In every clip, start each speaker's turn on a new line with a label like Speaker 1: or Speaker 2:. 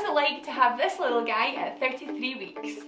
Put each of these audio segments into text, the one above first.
Speaker 1: it like to have this little guy at 33 weeks?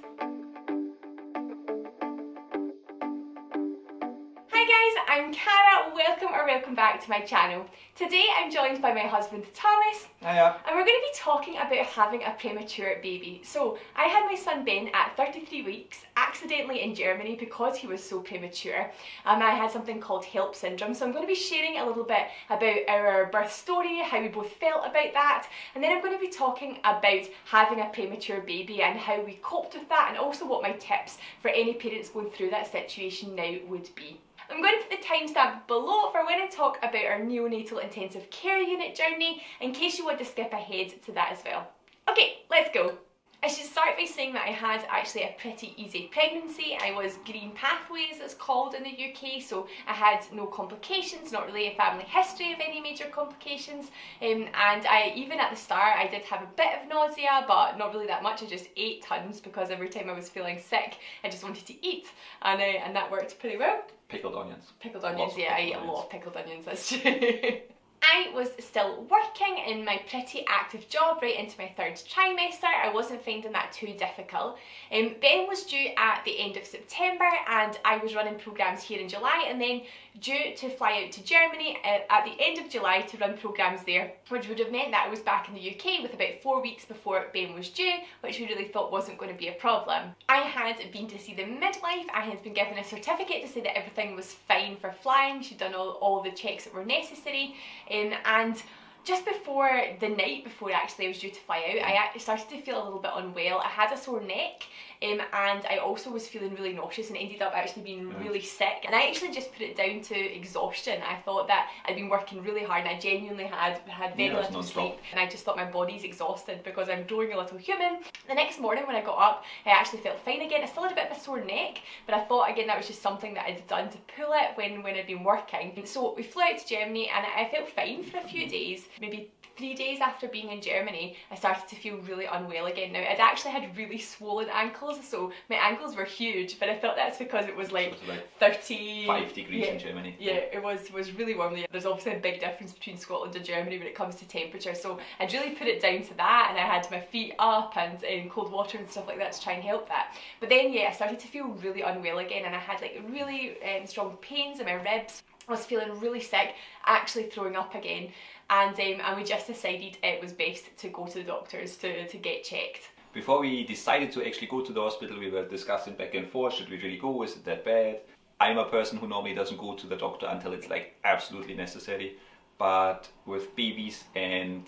Speaker 1: Hi guys, I'm Cara, welcome back to my channel. Today I'm joined by my husband Thomas.
Speaker 2: Hiya.
Speaker 1: And we're going to be talking about having a premature baby. So I had my son Ben at 33 weeks, accidentally in Germany because he was so premature. I had something called HELLP syndrome, so I'm going to be sharing a little bit about our birth story, how we both felt about that, and then I'm going to be talking about having a premature baby and how we coped with that, and also what my tips for any parents going through that situation now would be. I'm going to put the timestamp below for when I talk about our Neonatal Intensive Care Unit journey, in case you want to skip ahead to that as well. Okay, let's go. I should start by saying that I had actually a pretty easy pregnancy. I was green pathways, it's called in the UK, so I had no complications, not really a family history of any major complications, and I, even at the start, I did have a bit of nausea, but not really that much. I just ate tons because every time I was feeling sick, I just wanted to eat, and that worked pretty well.
Speaker 2: Pickled onions.
Speaker 1: Pickled onions, yeah, I ate a lot of pickled onions, that's true. I was still working in my pretty active job right into my third trimester. I wasn't finding that too difficult. Ben was due at the end of September and I was running programmes here in July, and then due to fly out to Germany at the end of July to run programmes there, which would have meant that I was back in the UK with about 4 weeks before Ben was due, which we really thought wasn't going to be a problem. I had been to see the midwife. I had been given a certificate to say that everything was fine for flying. She'd done all the checks that were necessary, and just before the night before actually I was due to fly out, I started to feel a little bit unwell. I had a sore neck, and I also was feeling really nauseous and ended up actually being really sick. And I actually just put it down to exhaustion. I thought that I'd been working really hard and I genuinely had very little sleep, and I just thought my body's exhausted because I'm growing a little human. The next morning when I got up, I actually felt fine again. I still had a bit of a sore neck, but I thought again that was just something that I'd done to pull it when I'd been working. So we flew out to Germany and I felt fine for a few days. Maybe 3 days after being in Germany, I started to feel really unwell again. Now, I'd actually had really swollen ankles, so my ankles were huge, but I thought that's because it was like 35
Speaker 2: degrees in Germany.
Speaker 1: Yeah, it was really warm. There's obviously a big difference between Scotland and Germany when it comes to temperature, so I'd really put it down to that, and I had my feet up and in cold water and stuff like that to try and help that. But then, yeah, I started to feel really unwell again, and I had like really strong pains in my ribs. I was feeling really sick, actually throwing up again, and we just decided it was best to go to the doctors to get checked.
Speaker 2: Before we decided to actually go to the hospital, we were discussing back and forth, should we really go, is it that bad? I'm a person who normally doesn't go to the doctor until it's like absolutely necessary, but with babies and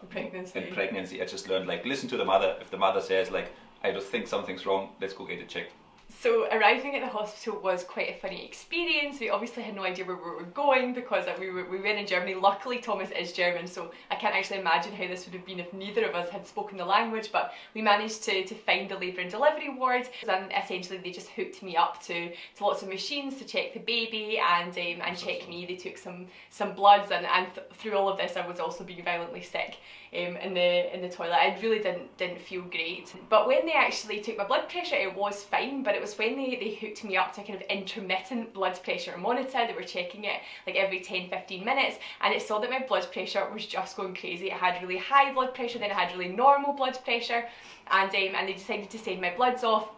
Speaker 2: pregnancy, I just learned, like, listen to the mother. If the mother says, like, I just think something's wrong, let's go get it checked.
Speaker 1: So arriving at the hospital was quite a funny experience. We obviously had no idea where we were going because we were in Germany. Luckily Thomas is German, so I can't actually imagine how this would have been if neither of us had spoken the language, but we managed to find the labour and delivery ward, and essentially they just hooked me up to lots of machines to check the baby and check me. They took some bloods, and through all of this I was also being violently sick in the toilet. I really didn't feel great. But when they actually took my blood pressure, it was fine, but it was when they hooked me up to kind of intermittent blood pressure monitor. They were checking it like every 10-15 minutes, and it saw that my blood pressure was just going crazy. I had really high blood pressure, then I had really normal blood pressure, and they decided to send my bloods off.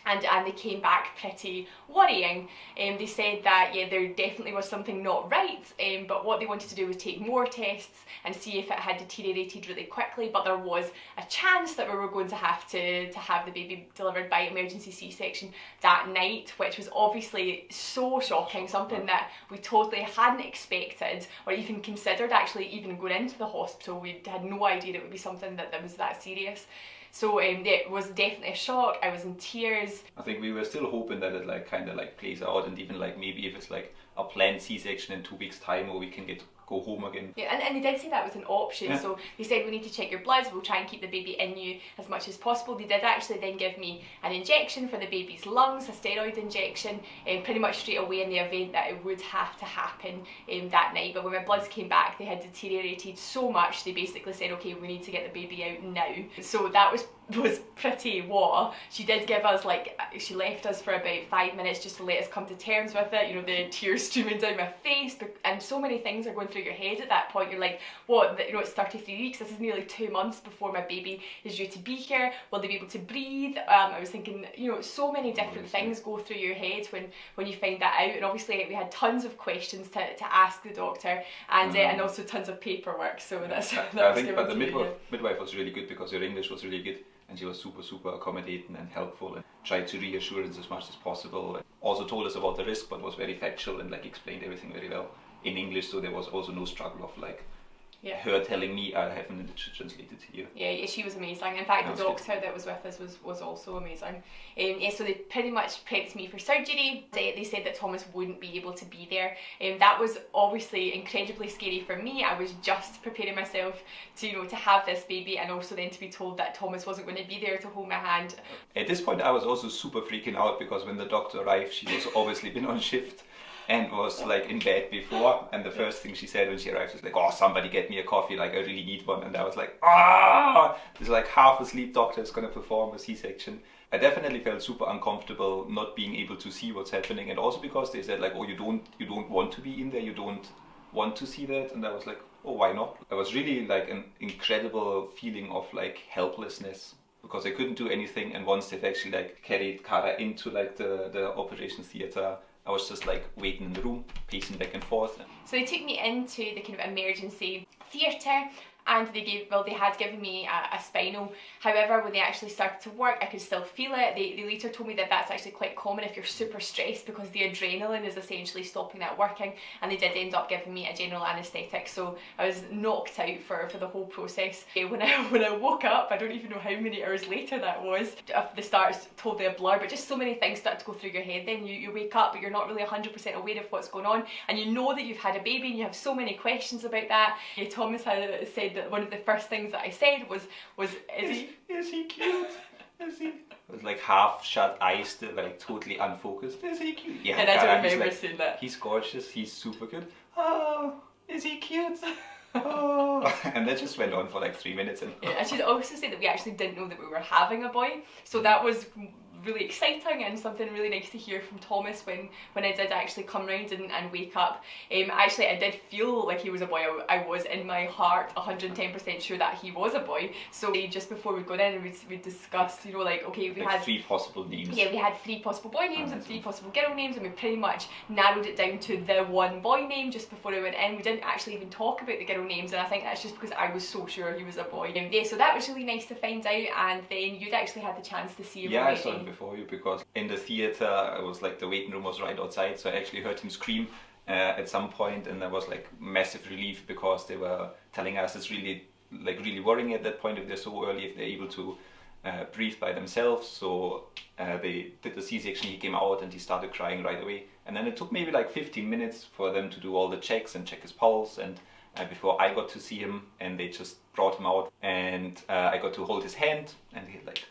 Speaker 1: And they came back pretty worrying. They said that, yeah, there definitely was something not right, but what they wanted to do was take more tests and see if it had deteriorated really quickly, but there was a chance that we were going to have the baby delivered by emergency C-section that night, which was obviously so shocking, something that we totally hadn't expected or even considered actually even going into the hospital. We had no idea it would be something that was that serious. So it was definitely a shock. I was in tears.
Speaker 2: I think we were still hoping that it like kind of like plays out, and even like maybe if it's like a planned C-section in 2 weeks time, or we can go home again.
Speaker 1: Yeah, and they did say that was an option. Yeah. So they said we need to check your bloods, we'll try and keep the baby in you as much as possible. They did actually then give me an injection for the baby's lungs, a steroid injection, pretty much straight away in the event that it would have to happen that night. But when my bloods came back, they had deteriorated so much, they basically said, okay, we need to get the baby out now. So that was pretty what. She did give us, like, she left us for about 5 minutes just to let us come to terms with it, you know, the tears streaming down my face, and so many things are going through through your head at that point. You're like, what, you know, it's 33 weeks, this is nearly 2 months before my baby is due to be here, will they be able to breathe? I was thinking, you know, so many different things go through your head when you find that out, and obviously we had tons of questions to ask the doctor, and also tons of paperwork, so that's
Speaker 2: I think, but the midwife was really good because her English was really good, and she was super accommodating and helpful, and tried to reassure us as much as possible. Also told us about the risk, but was very factual and like explained everything very well in English, so there was also no struggle of like her telling me I haven't translated to you. Yeah, she was amazing. In fact, the doctor that was with us was also amazing. So they pretty much prepped me for surgery. They said that Thomas wouldn't be able to be there. That was obviously incredibly scary for me. I was just preparing myself to, you know, to have this baby, and also then to be told that Thomas wasn't going to be there to hold my hand. At this point I was also super freaking out because when the doctor arrived, she was obviously been on shift and was like in bed before, and the first thing she said when she arrived was like, oh, somebody get me a coffee, like I really need one. And I was like, there's like half asleep doctor is going to perform a C-section. I definitely felt super uncomfortable not being able to see what's happening, and also because they said like, oh, you don't want to be in there, you don't want to see that. And I was like, oh, why not? It was really like an incredible feeling of like helplessness, because I couldn't do anything. And once they've actually like carried Kara into like the operation theatre, I was just like waiting in the room, pacing back and forth.
Speaker 1: So they took me into the kind of emergency theatre, and they had given me a spinal. However, when they actually started to work, I could still feel it. They later told me that that's actually quite common if you're super stressed, because the adrenaline is essentially stopping that working, and they did end up giving me a general anaesthetic, so I was knocked out for the whole process. When I woke up, I don't even know how many hours later that was. The stars told a blur, but just so many things start to go through your head. Then you wake up, but you're not really 100% aware of what's going on, and you know that you've had a baby, and you have so many questions about that. Thomas had said that one of the first things that I said was
Speaker 2: is he cute? Is he? It was like half shut eyes, still like totally unfocused. Is he cute? Yeah,
Speaker 1: and I don't remember saying that.
Speaker 2: He's gorgeous, he's super good. Oh, is he cute? Oh. And that just went on for like 3 minutes. And
Speaker 1: I should also say that we actually didn't know that we were having a boy, so that was really exciting and something really nice to hear from Thomas when I did actually come round and wake up. Actually, I did feel like he was a boy. I was in my heart 110% sure that he was a boy. So just before we got in, we discussed, you know, like, okay, we had
Speaker 2: 3 possible names.
Speaker 1: Yeah, we had 3 possible boy names and 3 possible girl names, and we pretty much narrowed it down to the one boy name just before we went in. We didn't actually even talk about the girl names, and I think that's just because I was so sure he was a boy. Yeah, so that was really nice to find out, and then you'd actually had the chance to see him.
Speaker 2: Yeah, I saw him before you, because in the theatre it was like the waiting room was right outside, so I actually heard him scream at some point, and there was like massive relief, because they were telling us it's really worrying at that point if they're so early, if they're able to breathe by themselves. So they did the C-section, he came out and he started crying right away, and then it took maybe like 15 minutes for them to do all the checks and check his pulse, and before I got to see him, and they just brought him out, and I got to hold his hand, and he like,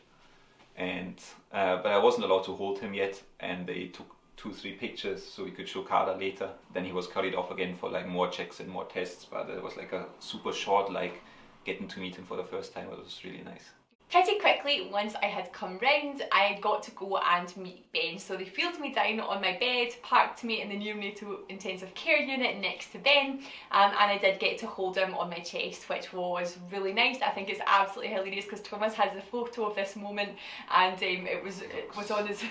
Speaker 2: and but I wasn't allowed to hold him yet, and they took 2-3 pictures so we could show Kara later. Then he was carried off again for like more checks and more tests, but it was like a super short, like getting to meet him for the first time. It was really nice.
Speaker 1: Pretty quickly, once I had come round, I got to go and meet Ben. So they wheeled me down on my bed, parked me in the Neonatal Intensive Care Unit next to Ben, and I did get to hold him on my chest, which was really nice. I think it's absolutely hilarious because Thomas has a photo of this moment, and it was on his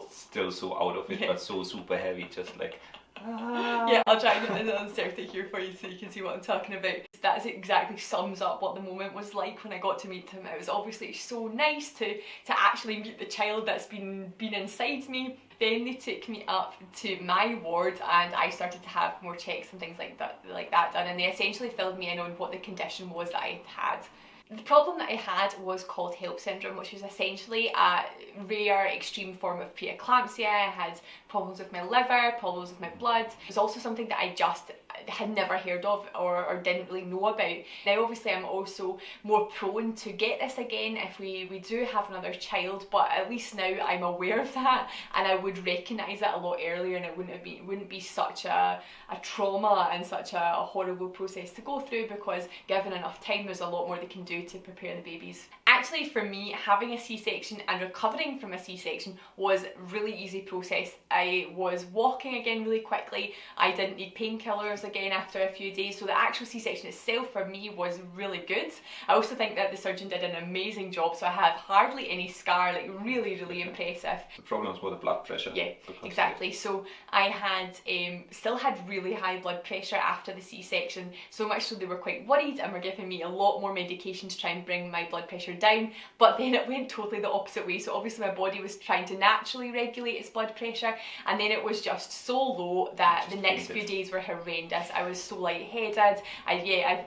Speaker 2: still so out of it, yeah. But so super heavy, just like.
Speaker 1: Yeah, I'll try and insert it here for you so you can see what I'm talking about. That exactly sums up what the moment was like when I got to meet him. It was obviously so nice to actually meet the child that's been inside me. Then they took me up to my ward, and I started to have more checks and things like that done, and they essentially filled me in on what the condition was that I had. The problem that I had was called HELLP syndrome, which is essentially a rare extreme form of preeclampsia. I had problems with my liver, problems with my blood. It was also something that I just had never heard of or didn't really know about. Now obviously I'm also more prone to get this again if we do have another child, but at least now I'm aware of that, and I would recognise it a lot earlier, and it wouldn't be such a trauma and such a horrible process to go through, because given enough time there's a lot more they can do to prepare the babies. Actually, for me, having a C-section and recovering from a C-section was a really easy process. I was walking again really quickly. I didn't need painkillers again after a few days. So the actual C-section itself for me was really good. I also think that the surgeon did an amazing job, so I have hardly any scar, like really, really impressive.
Speaker 2: The problems were the blood pressure.
Speaker 1: Yeah, exactly. So I had still had really high blood pressure after the C-section, so much so they were quite worried and were giving me a lot more medication to try and bring my blood pressure down. But then it went totally the opposite way. So obviously my body was trying to naturally regulate its blood pressure, and then it was just so low that the next few days were horrendous. I was so lightheaded.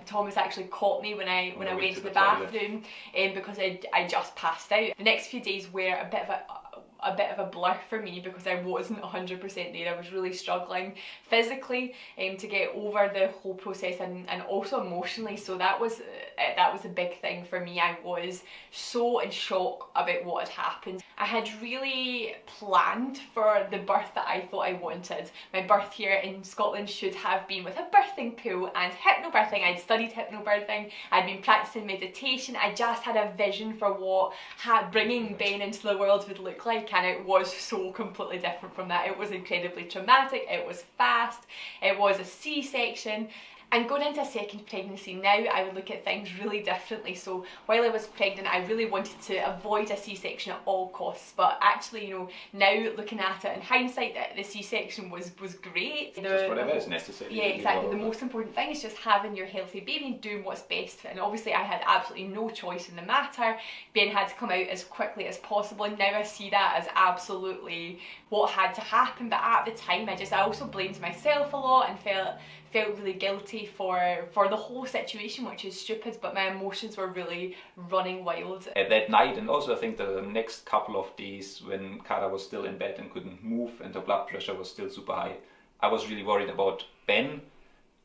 Speaker 1: Thomas actually caught me when I went to the bathroom because I just passed out. The next few days were a bit of a blur for me because I wasn't 100% there. I was really struggling physically to get over the whole process, and also emotionally. So that was a big thing for me. I was so in shock about what had happened. I had really planned for the birth that I thought I wanted. My birth here in Scotland should have been with a birthing pool and hypnobirthing. I'd studied hypnobirthing, I'd been practicing meditation. I just had a vision for what bringing Ben into the world would look like, and it was so completely different from that. It was incredibly traumatic, it was fast, it was a C-section. And going into a second pregnancy now, I would look at things really differently. So while I was pregnant, I really wanted to avoid a C-section at all costs. But actually, you know, now looking at it in hindsight, the C-section was great.
Speaker 2: Just whatever is necessary.
Speaker 1: Yeah, exactly. The most important thing is just having your healthy baby and doing what's best for it. And obviously I had absolutely no choice in the matter. Ben had to come out as quickly as possible, and now I see that as absolutely what had to happen. But at the time, I also blamed myself a lot and felt really guilty for the whole situation, which is stupid, but my emotions were really running wild.
Speaker 2: At that night, and also I think the next couple of days when Cara was still in bed and couldn't move and her blood pressure was still super high, I was really worried about Ben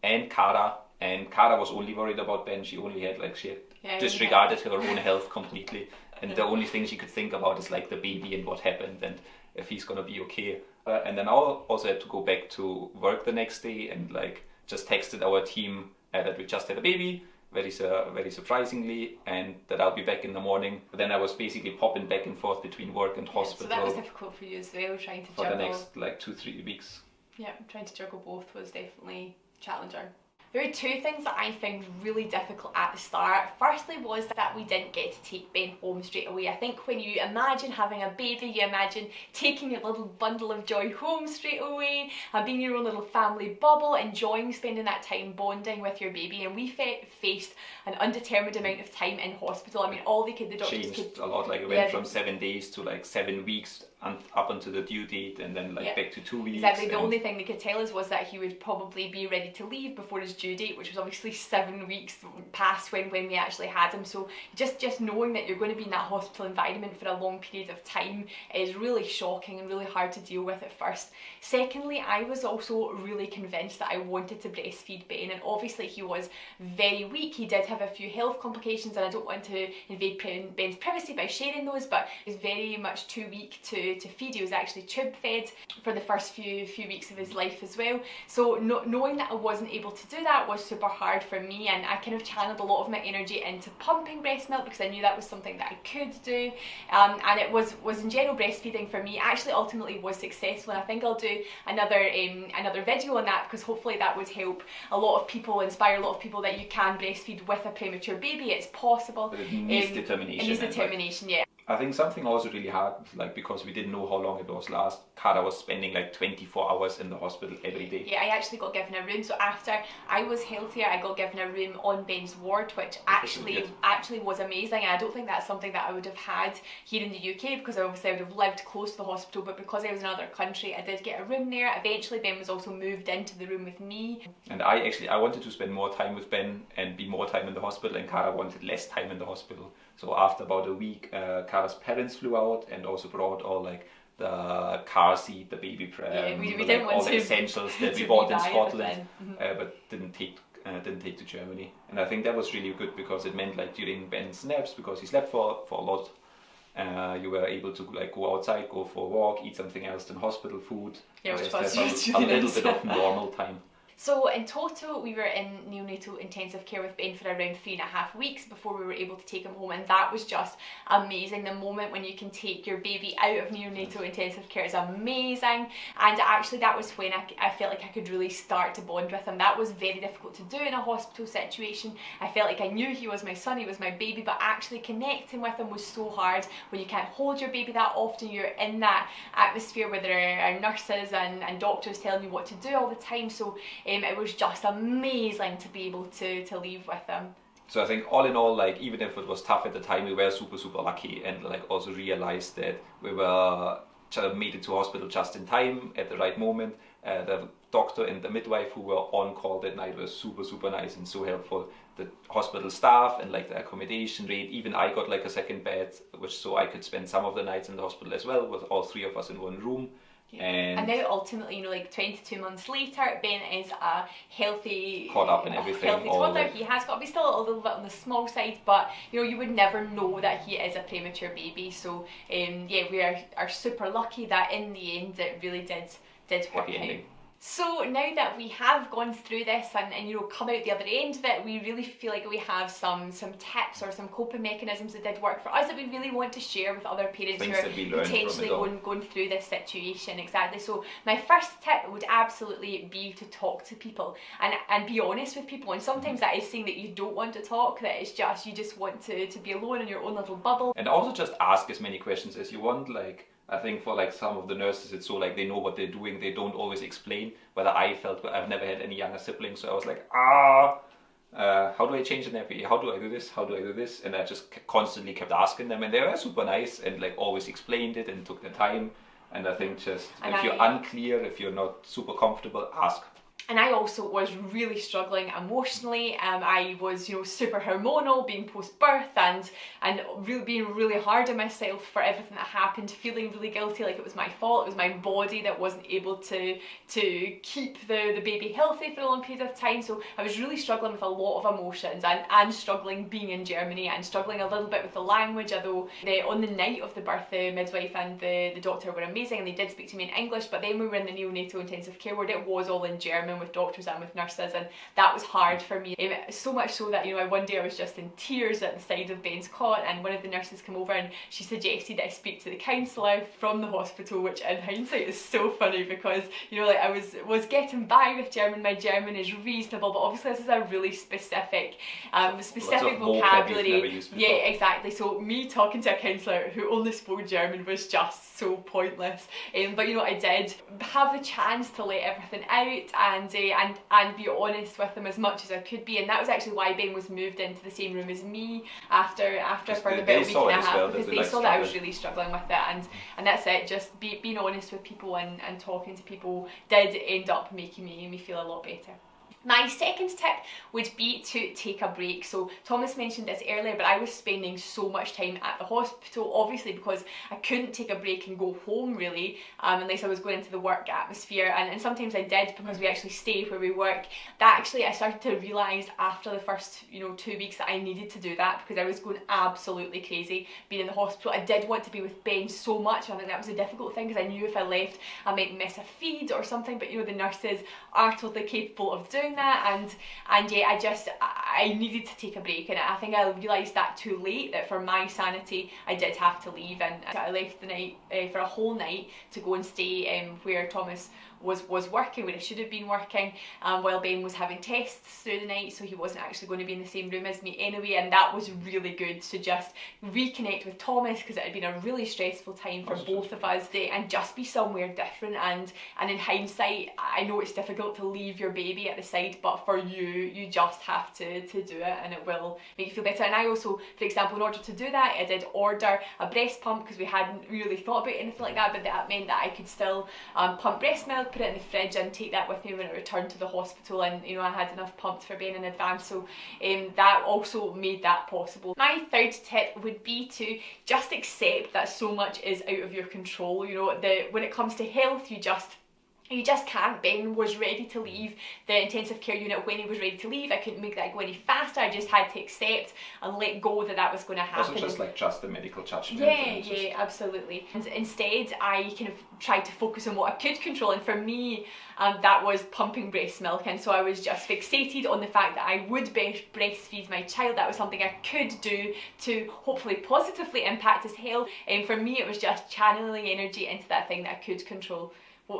Speaker 2: and Cara, and Cara was only worried about Ben. She had disregarded her own health completely, and the only thing she could think about is like the baby and what happened and if he's gonna be okay. And then I also had to go back to work the next day, and like just texted our team that we just had a baby, very surprisingly, and that I'll be back in the morning. But then I was basically popping back and forth between work and hospital.
Speaker 1: So that was difficult for you as well, trying to juggle.
Speaker 2: For the next 2-3 weeks.
Speaker 1: Yeah, trying to juggle both was definitely challenging. There were two things that I found really difficult at the start. Firstly was that we didn't get to take Ben home straight away. I think when you imagine having a baby, you imagine taking your little bundle of joy home straight away, and being your own little family bubble, enjoying spending that time bonding with your baby. And we faced an undetermined amount of time in hospital. I mean, the doctors
Speaker 2: changed a lot. Like it went from 7 days to like 7 weeks and up until the due date, and then back to 2 weeks.
Speaker 1: Exactly. The only thing they could tell us was that he would probably be ready to leave before his due date, which was obviously 7 weeks past when we actually had him. So just knowing that you're going to be in that hospital environment for a long period of time is really shocking and really hard to deal with at first. Secondly, I was also really convinced that I wanted to breastfeed Ben, and obviously he was very weak. He did have a few health complications, and I don't want to invade Ben's privacy by sharing those, but he was very much too weak to feed. He was actually tube fed for the first few weeks of his life as well. So knowing that I wasn't able to do that was super hard for me, and I kind of channeled a lot of my energy into pumping breast milk because I knew that was something that I could do, and it was in general breastfeeding for me actually ultimately was successful. And I think I'll do another video on that, because hopefully that would help a lot of people, inspire a lot of people that you can breastfeed with a premature baby. It's possible.
Speaker 2: But it needs determination.
Speaker 1: It needs determination, yeah.
Speaker 2: I think something also really hard, like because we didn't know how long it was last, Cara was spending like 24 hours in the hospital every day.
Speaker 1: Yeah, I actually got given a room. So after I was healthier, I got given a room on Ben's ward, which actually was amazing. And I don't think that's something that I would have had here in the UK, because obviously I would have lived close to the hospital, but because I was in another country, I did get a room there. Eventually Ben was also moved into the room with me.
Speaker 2: And I wanted to spend more time with Ben and be more time in the hospital, and Cara wanted less time in the hospital. So after about a week, Cara's parents flew out and also brought all like the car seat, the baby pram,
Speaker 1: we didn't want
Speaker 2: all the essentials that we bought in Scotland, but didn't take to Germany. And I think that was really good, because it meant like during Ben's naps, because he slept for a lot, you were able to like go outside, go for a walk, eat something else than hospital food.
Speaker 1: Yeah, which was
Speaker 2: a little bit of normal time.
Speaker 1: So in total, we were in neonatal intensive care with Ben for around 3.5 weeks before we were able to take him home, and that was just amazing. The moment when you can take your baby out of neonatal intensive care is amazing, and actually that was when I felt like I could really start to bond with him. That was very difficult to do in a hospital situation. I felt like I knew he was my son, he was my baby, but actually connecting with him was so hard when you can't hold your baby that often. You're in that atmosphere where there are nurses and doctors telling you what to do all the time, so it was just amazing to be able to leave with them.
Speaker 2: So I think all in all, like, even if it was tough at the time, we were super lucky, and like also realized that we were made it to hospital just in time at the right moment. The doctor and the midwife who were on call that night were super nice and so helpful. The hospital staff and like the accommodation rate, even I got like a second bed, which so I could spend some of the nights in the hospital as well, with all 3 of us in one room.
Speaker 1: Yeah. And now ultimately, you know, like 22 months later, Ben is a healthy,
Speaker 2: caught up in everything,
Speaker 1: healthy toddler. He has got to be still a little bit on the small side, but you know, you would never know that he is a premature baby. So yeah, we are super lucky that in the end it really did work out. So now that we have gone through this and you know, come out the other end of it, we really feel like we have some tips or some coping mechanisms that did work for us that we really want to share with other parents who are potentially going through this situation. Exactly. So my first tip would absolutely be to talk to people and be honest with people. And sometimes that is saying that you don't want to talk, that it's just you just want to be alone in your own little bubble.
Speaker 2: And also just ask as many questions as you want. Like, I think for like some of the nurses, it's so like they know what they're doing. They don't always explain. Whether I felt, I've never had any younger siblings, so I was like, how do I change an nappy? How do I do this? How do I do this? And I just constantly kept asking them, and they were super nice and like always explained it and took their time. And I think just if you're unclear, if you're not super comfortable, ask.
Speaker 1: And I also was really struggling emotionally. I was, you know, super hormonal, being post-birth, and really being really hard on myself for everything that happened, feeling really guilty, like it was my fault. It was my body that wasn't able to keep the baby healthy for a long period of time. So I was really struggling with a lot of emotions and struggling being in Germany and struggling a little bit with the language, although on the night of the birth, the midwife and the doctor were amazing and they did speak to me in English, but then we were in the neonatal intensive care ward, it was all in German with doctors and with nurses, and that was hard for me. So much so that, you know, one day I was just in tears at the side of Ben's cot, and one of the nurses came over and she suggested I speak to the counsellor from the hospital, which in hindsight is so funny because, you know, like I was getting by with German. My German is reasonable, but obviously this is a really specific vocabulary. Yeah, exactly. So me talking to a counsellor who only spoke German was just so pointless. But you know, I did have the chance to let everything out and be honest with them as much as I could be, and that was actually why Ben was moved into the same room as me after for about a week and a half, because they saw that I was really struggling with it, and that's it. Just being honest with people and talking to people did end up making me feel a lot better. My second tip would be to take a break. So Thomas mentioned this earlier, but I was spending so much time at the hospital, obviously because I couldn't take a break and go home really, unless I was going into the work atmosphere, and sometimes I did because we actually stay where we work. That actually I started to realise after the first 2 weeks that I needed to do that because I was going absolutely crazy being in the hospital. I did want to be with Ben so much, and I think that was a difficult thing because I knew if I left I might miss a feed or something, but you know, the nurses are totally capable of doing that, and yeah, I needed to take a break, and I think I realised that too late, that for my sanity I did have to leave, and I left the night for a whole night to go and stay where Thomas was working, where he should have been working, while Ben was having tests through the night, so he wasn't actually going to be in the same room as me anyway, and that was really good to just reconnect with Thomas because it had been a really stressful time for both of us, and just be somewhere different. And in hindsight, I know it's difficult to leave your baby at the side, but for you just have to do it, and it will make you feel better. And I also, for example, in order to do that, I did order a breast pump because we hadn't really thought about anything like that, but that meant that I could still pump breast milk, put it in the fridge and take that with me when I returned to the hospital, and you know, I had enough pumped for Ben in advance, so that also made that possible. My third tip would be to just accept that so much is out of your control. You know, when it comes to health, You just can't. Ben was ready to leave the intensive care unit when he was ready to leave. I couldn't make that go any faster. I just had to accept and let go that that was going to happen.
Speaker 2: Also just the medical judgment.
Speaker 1: Yeah, absolutely. And instead, I kind of tried to focus on what I could control, and for me, that was pumping breast milk. And so I was just fixated on the fact that I would breastfeed my child. That was something I could do to hopefully positively impact his health. And for me, it was just channeling energy into that thing that I could control.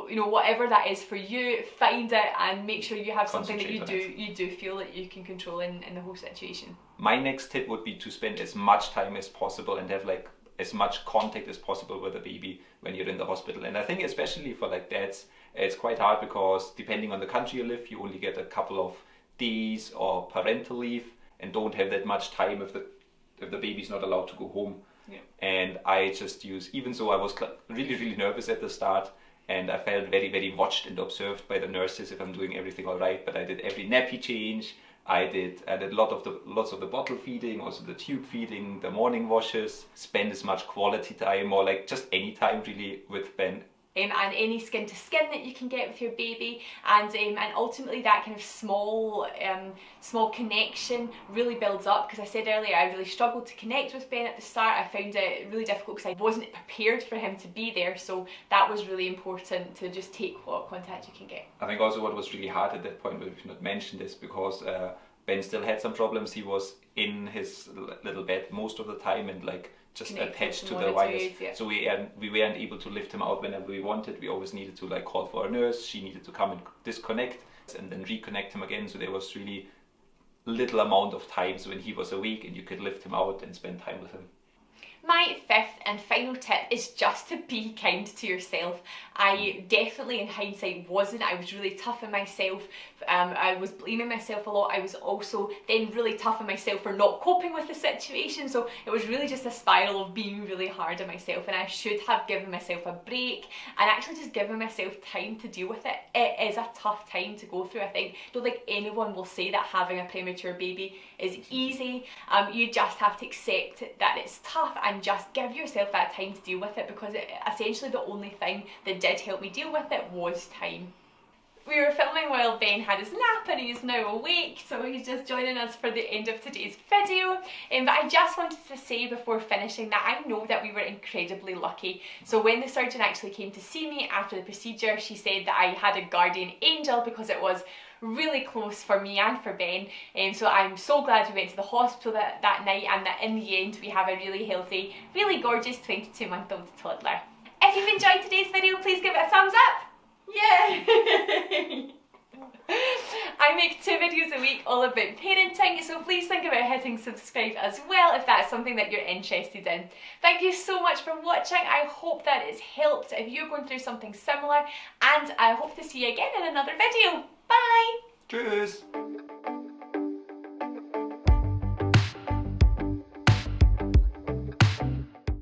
Speaker 1: You know, whatever that is for you, find it and make sure you have something that you do feel that you can control in the whole situation.
Speaker 2: My next tip would be to spend as much time as possible and have like as much contact as possible with the baby when you're in the hospital. And I think especially for like dads, it's quite hard because depending on the country you live, you only get a couple of days or parental leave and don't have that much time if the baby's not allowed to go home.
Speaker 1: Yeah.
Speaker 2: And I just use, even though I was really nervous at the start, and I felt very watched and observed by the nurses if I'm doing everything all right. But I did every nappy change. I did lots of the bottle feeding, also the tube feeding, the morning washes. Spend as much quality time or like just any time really with Ben.
Speaker 1: And any skin to skin that you can get with your baby, and ultimately that kind of small connection really builds up. Because I said earlier, I really struggled to connect with Ben at the start. I found it really difficult because I wasn't prepared for him to be there. So that was really important, to just take what contact you can get.
Speaker 2: I think also what was really hard at that point, but we've not mentioned this, because Ben still had some problems. He was in his little bed most of the time and like just attached to the wires. Yeah. So we weren't able to lift him out whenever we wanted. We always needed to like call for a nurse. She needed to come and disconnect and then reconnect him again. So there was really little amount of times when he was awake and you could lift him out and spend time with him.
Speaker 1: My fifth and final tip is just to be kind to yourself. I definitely, in hindsight, wasn't. I was really tough on myself. I was blaming myself a lot. I was also then really tough on myself for not coping with the situation. So it was really just a spiral of being really hard on myself, and I should have given myself a break and actually just given myself time to deal with it. It is a tough time to go through. I don't think anyone will say that having a premature baby is easy. You just have to accept that it's tough and just give yourself that time to deal with it, because essentially the only thing that did help me deal with it was time. We were filming while Ben had his nap and he's now awake, so he's just joining us for the end of today's video. But I just wanted to say before finishing that I know that we were incredibly lucky. So when the surgeon actually came to see me after the procedure, she said that I had a guardian angel, because it was really close for me and for Ben. So I'm so glad we went to the hospital that night, and that in the end we have a really healthy, really gorgeous 22-month-old toddler. If you've enjoyed today's video, please give it a thumbs up. Yay! I make 2 videos a week all about parenting, so please think about hitting subscribe as well if that's something that you're interested in. Thank you so much for watching. I hope that it's helped if you're going through something similar, and I hope to see you again in another video. Bye!
Speaker 2: Tschüss!